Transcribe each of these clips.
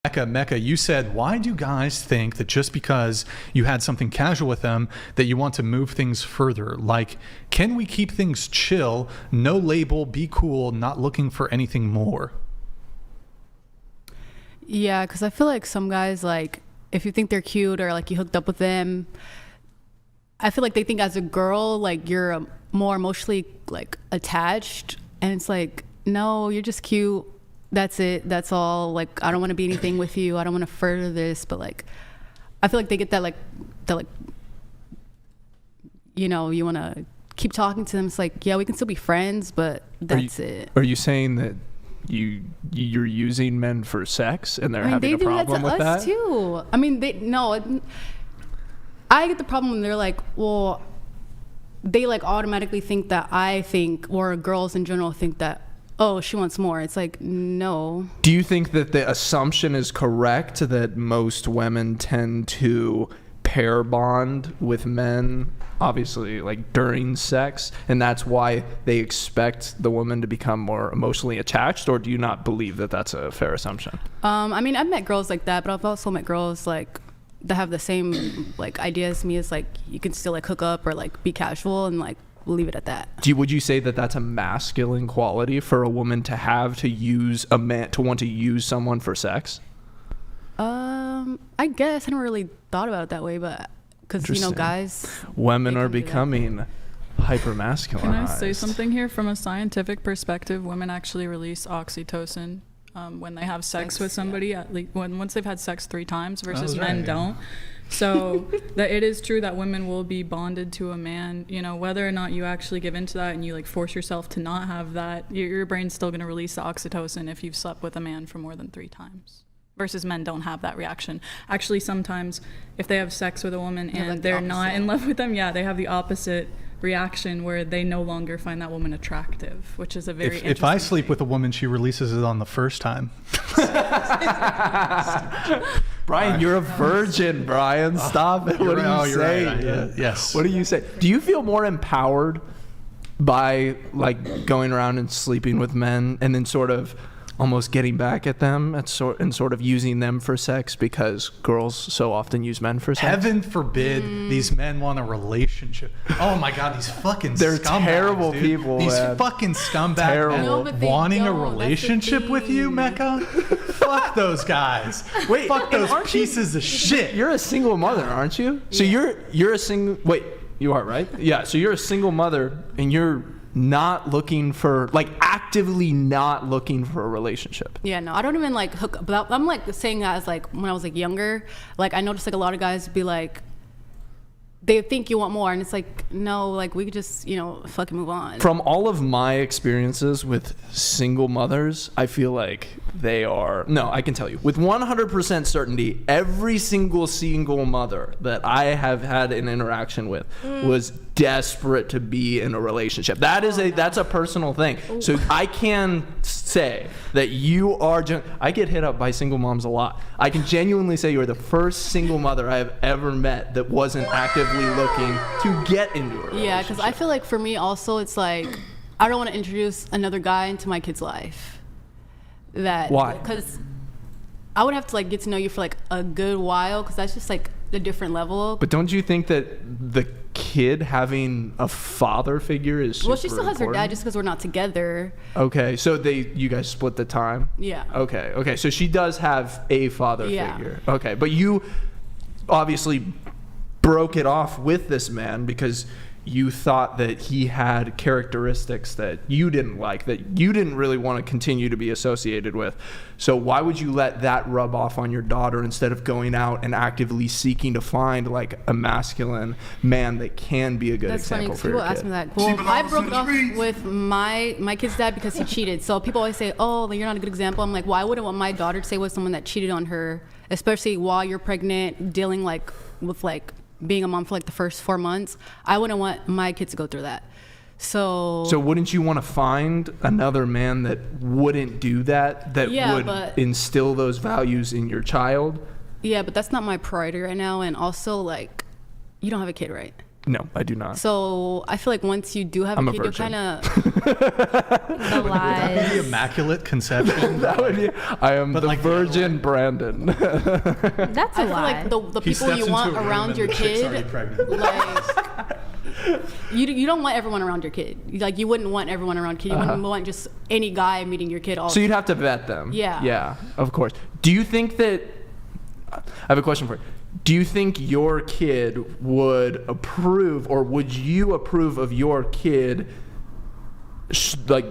Mecca, you said, why do guys think that just because you had something casual with them that you want to move things further? Like, can we keep things chill, no label, be cool, not looking for anything more? Yeah, because I feel like some guys, like, if you think they're cute or like you hooked up with them, I feel like they think as a girl, like, you're more emotionally like attached, and it's like, no, you're just cute. That's it. That's all. Like, I don't want to be anything with you. I don't want to further this. But like, I feel like they get that you know, you want to keep talking to them. It's like, yeah, we can still be friends, but that's it. Are you saying that you're using men for sex and they're having a problem with that? They do that to us too. I mean, I get the problem when they're like, well, they like automatically think that I think, or girls in general think that, oh, she wants more. It's like, no. Do you think that the assumption is correct that most women tend to pair bond with men, obviously, like during sex, and that's why they expect the woman to become more emotionally attached? Or do you not believe that that's a fair assumption? I mean, I've met girls like that, but I've also met girls like that have the same like idea as me, as like you can still like hook up or like be casual and like leave it at that. Would you say that that's a masculine quality for a woman to have, to use a man, to want to use someone for sex? I guess I never really thought about it that way, but because, you know, guys, women are becoming hyper masculine. Can I say something here? From a scientific perspective, women actually release oxytocin when they have sex with somebody, at least once they've had sex 3 times, versus men don't. So that it is true that women will be bonded to a man, you know, whether or not you actually give into that and you like force yourself to not have that, your brain's still going to release the oxytocin if you've slept with a man for more than 3 times. Versus men don't have that reaction. Actually, sometimes if they have sex with a woman and they're not in love with them, they have the opposite reaction where they no longer find that woman attractive, which is a very interesting If I sleep with a woman, she releases it on the first time. Brian, you're a virgin, Brian. Stop it. What are you saying? Right. Yes. What do you say? Do you feel more empowered by like going around and sleeping with men and then sort of almost getting back at them and sort of using them for sex, because girls so often use men for sex? Heaven forbid these men want a relationship. Oh my God, these fucking They're scumbags, terrible dude. people, These man. fucking scumbags Terrible. and wanting a relationship with you, Mecca? Fuck those guys. Wait, fuck those pieces of shit. You're a single mother, aren't you? So you're a single. Wait, you are, right? Yeah. So you're a single mother, and you're not looking for, like, actively not looking for a relationship. Yeah, no, I don't even like hook up. But I'm like saying that as like when I was like younger, like I noticed like a lot of guys be like, they think you want more, and it's like, no, like we could just, you know, fucking move on. From all of my experiences with single mothers, I feel like they are, no, I can tell you with 100% certainty, every single mother that I have had an interaction with was desperate to be in a relationship. That's a personal thing. So I can say that you are, I get hit up by single moms a lot. I can genuinely say you are the first single mother I have ever met that wasn't actively looking to get into a relationship. Yeah, because I feel like for me also, it's like, I don't want to introduce another guy into my kid's life. Why? Because I would have to like get to know you for like a good while, because that's just like a different level. But don't you think that the kid having a father figure is super Well, she still has her important? dad just because we're not together. Okay, so you guys split the time? Yeah. Okay, so she does have a father figure. Okay, but you obviously broke it off with this man because you thought that he had characteristics that you didn't like, that you didn't really want to continue to be associated with. So why would you let that rub off on your daughter instead of going out and actively seeking to find like a masculine man that can be a good example for your kid? That's funny, people ask me that. Well, I broke it off with my kid's dad because he cheated. So people always say, oh, you're not a good example. I'm like, well, I wouldn't want my daughter to stay with someone that cheated on her, especially while you're pregnant, dealing like with like being a mom for like the first 4 months. I wouldn't want my kids to go through that. So wouldn't you want to find another man that wouldn't do that, would instill those values in your child? Yeah, but that's not my priority right now. And also, like, you don't have a kid, right? No, I do not. So I feel like once you do have I'm a a kid, you're virgin. kind of The The lies. immaculate conception. That would be, I am But the like the other virgin one. Brandon. That's I a feel lie. like the He people steps you into want a room around and your the chick's already kid, pregnant. like you don't want everyone around your kid. Like you wouldn't want everyone around your kid. You wouldn't want just any guy meeting your kid. All So you'd have to vet them. Yeah. Yeah, of course. Do you think that? I have a question for you. Do you think your kid would approve, or would you approve of your kid, like,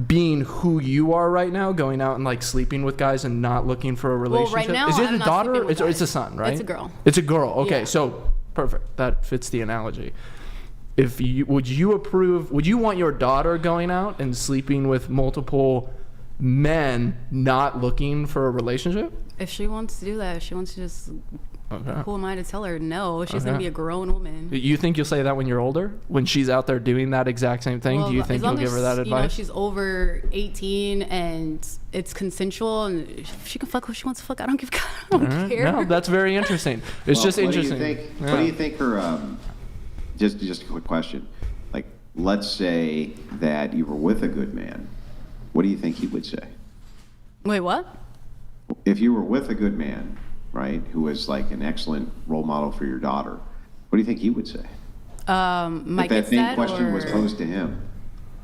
being who you are right now, going out and like sleeping with guys and not looking for a relationship? right now, is it I'm a not daughter? sleeping with It's, or it's a guys. son, right? It's a girl. It's a girl. Okay, Yeah. so perfect. That fits the analogy. If you would you approve? Would you want your daughter going out and sleeping with multiple men, not looking for a relationship? If she wants to do that, if she wants to just, Okay. who am I to tell her no? She's gonna Okay. be a grown woman. You think you'll say that when you're older, when she's out there doing that exact same thing? Do you Well, think as you'll long give her as, that You know, advice? she's over 18 and it's consensual, and if she can fuck who she wants to fuck, I don't give. I don't Alright, care. No, that's very interesting. It's Well, just what interesting. Do you think, Yeah. What do you think her? Just a quick question. Like, let's say that you were with a good man. What do you think he would say? Wait, what? If you were with a good man, right, who was like an excellent role model for your daughter, what do you think he would say? My If that kid's same dad question was or posed to him.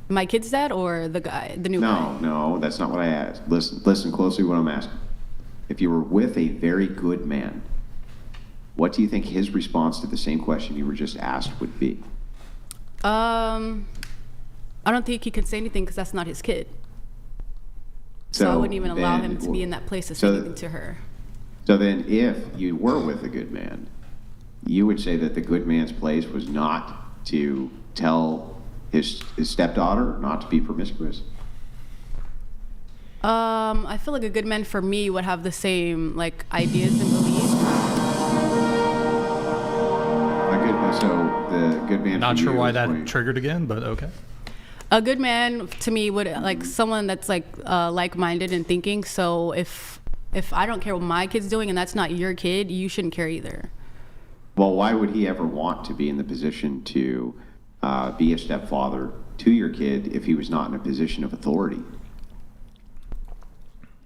my kid's dad or the guy, the new guy? No, that's not what I asked. Listen closely to what I'm asking. If you were with a very good man, what do you think his response to the same question you were just asked would be? I don't think he could say anything because that's not his kid. So I wouldn't even allow him to be in that place to say so- anything to her. So then, if you were with a good man, you would say that the good man's place was not to tell his stepdaughter not to be promiscuous? I feel like a good man for me would have the same like ideas and beliefs. So the good man. Not for sure you why is that going- triggered again, but okay. A good man to me would like someone that's like-minded in thinking. So if I don't care what my kid's doing and that's not your kid, you shouldn't care either. Well, why would he ever want to be in the position to be a stepfather to your kid if he was not in a position of authority?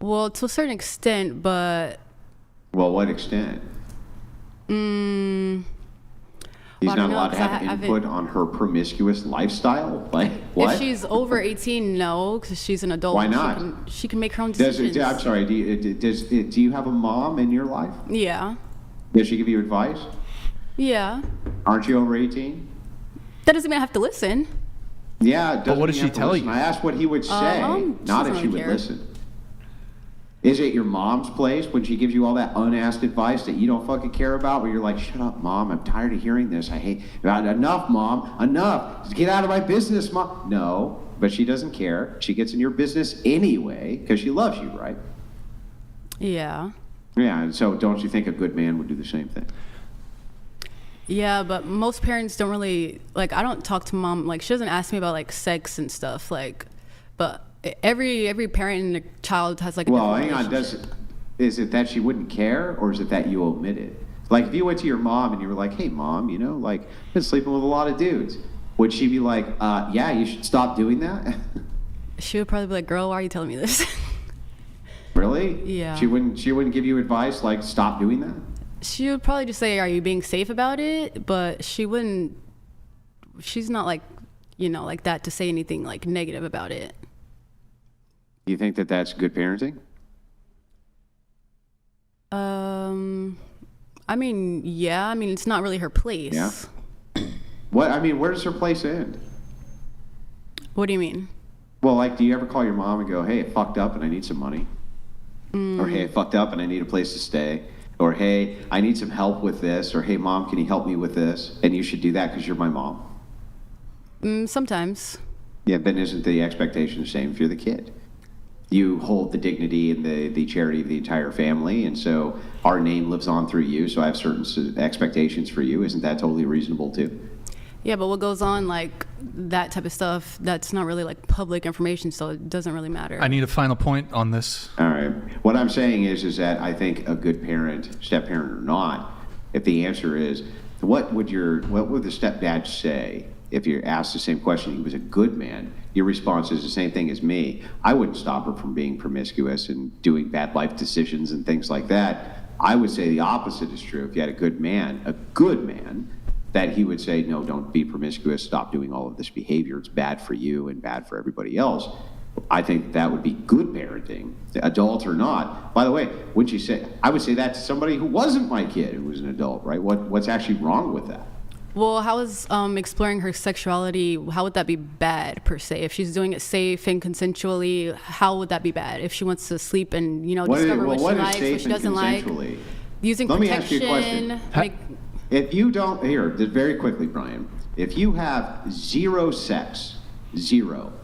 Well, to a certain extent, but Well, what extent? He's Well, I don't not allowed know, to 'cause I have haven't- input on her promiscuous lifestyle? Like, what? if she's over 18, no, because she's an adult. Why not? She can make her own Does decisions. I'm sorry, do you have a mom in your life? Yeah. Does she give you advice? Yeah. Aren't you over 18? That doesn't mean I have to listen. Yeah, it doesn't what does mean she have to tell listen. you? I asked what he would say, She not doesn't if she really would care. listen. Is it your mom's place when she gives you all that unasked advice that you don't fucking care about, where you're like, shut up, Mom, I'm tired of hearing this. I hate, enough, Mom, enough. Just get out of my business, Mom. No, but she doesn't care. She gets in your business anyway because she loves you, right? Yeah. Yeah, and so don't you think a good man would do the same thing? Yeah, but most parents don't really like. I don't talk to mom. Like she doesn't ask me about like sex and stuff. Like, but every parent and a child has like. A Well, different hang on. relationship. Is it that she wouldn't care, or is it that you omit it? Like, if you went to your mom and you were like, "Hey, Mom, you know, like, I've been sleeping with a lot of dudes," would she be like, "Yeah, you should stop doing that"? She would probably be like, "Girl, why are you telling me this?" Really? Yeah. She wouldn't give you advice like, "Stop doing that." She would probably just say, "Are you being safe about it?" But she wouldn't. She's not like, like that to say anything like negative about it. Do you think that that's good parenting? I mean, yeah. I mean, it's not really her place. Yeah. What? I mean, where does her place end? What do you mean? Well, like, do you ever call your mom and go, "Hey, I fucked up and I need some money," or "Hey, I fucked up and I need a place to stay," or "Hey, I need some help with this," or "Hey, Mom, can you help me with this?" And you should do that because you're my mom. Sometimes. Yeah, but isn't the expectation the same if you're the kid? You hold the dignity and the charity of the entire family, and so our name lives on through you, so I have certain expectations for you. Isn't that totally reasonable too? Yeah, but what goes on, like that type of stuff, that's not really like public information, so it doesn't really matter. I need a final point on this. All right. What I'm saying is that I think a good parent, step parent or not, if the answer is what would the stepdad say if you're asked the same question? He was a good man. Your response is the same thing as me. I wouldn't stop her from being promiscuous and doing bad life decisions and things like that. I would say the opposite is true. If you had a good man, that he would say, no, don't be promiscuous, stop doing all of this behavior. It's bad for you and bad for everybody else. I think that would be good parenting, adult or not. By the way, would you say, I would say that to somebody who wasn't my kid, who was an adult, right? What's actually wrong with that? Well, how is exploring her sexuality, how would that be bad per se? If she's doing it safe and consensually, how would that be bad? If she wants to sleep and, discover what she likes, what she doesn't like. Using Let protection. me ask you a question. If you don't, just very quickly, Brian, if you have zero sex,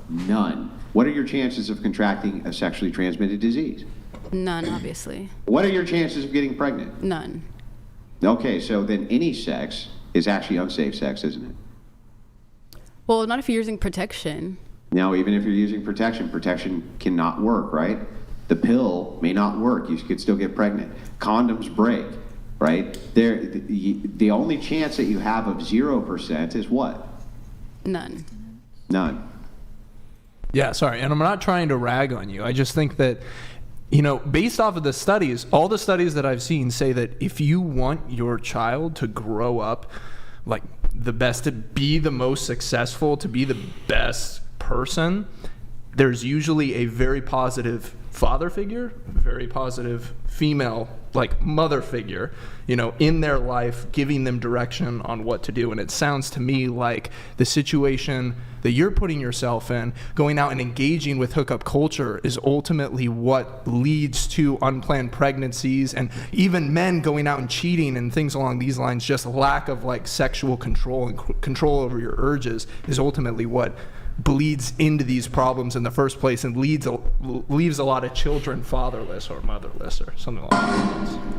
none, what are your chances of contracting a sexually transmitted disease? None, obviously. What are your chances of getting pregnant? None. Okay, so then any sex is actually unsafe sex, isn't it? Well, not if you're using protection. Now, even if you're using protection cannot work, right? The pill may not work. You could still get pregnant. Condoms break, right? The only chance that you have of 0% is what? None. None. Yeah, sorry. And I'm not trying to rag on you. I just think that, based off of the studies, all the studies that I've seen say that if you want your child to grow up like the best, to be the most successful, to be the best person, there's usually a very positive father figure, very positive female, like mother figure, in their life, giving them direction on what to do. And it sounds to me like the situation that you're putting yourself in, going out and engaging with hookup culture, is ultimately what leads to unplanned pregnancies, and even men going out and cheating and things along these lines. Just lack of like sexual control and control over your urges is ultimately what bleeds into these problems in the first place, and leaves a lot of children fatherless or motherless or something along those lines.